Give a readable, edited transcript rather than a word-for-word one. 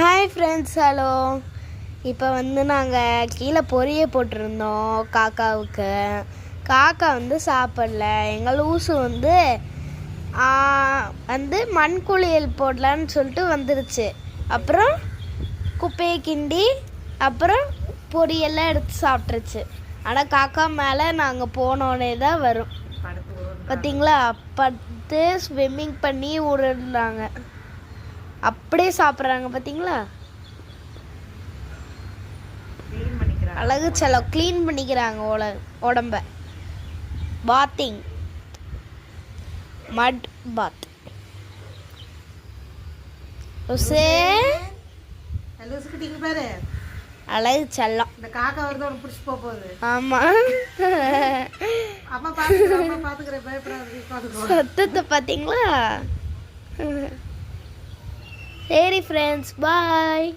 Hi friends, hello. இப்போ நாங்கள் கீழே பொரிய போட்டிருந்தோம் காக்காவுக்கு. காக்கா சாப்பிடல. எங்கள் லூசு மண் குளியல் போடலான்னு சொல்லிட்டு வந்துருச்சு. அப்புறம் குப்பையை கிண்டி அப்புறம் பொரியெல்லாம் எடுத்து சாப்பிட்ருச்சு. ஆனால் காக்கா மேலே நாங்கள் போனோடனே தான் வரும். பார்த்தீங்களா, படுத்து ஸ்விம்மிங் பண்ணி விடுறாங்க. அப்படியே சாப்பிட்றாங்க. பார்த்தீங்களா, அழகு செல்லம் க்ளீன் பண்ணிக்கிறாங்க உடம்ப. பாத்திங், மட் பாத். அழகு செல்லம். இந்த காக்கா வருது, உனக்கு பிடிச்சி போகுது. ஆமா, அம்மா பாத்துக்கிறேன், பயப்படாது. சத்தத்தை பார்த்தீங்களா? சரி ஃப்ரெண்ட்ஸ், பாய்.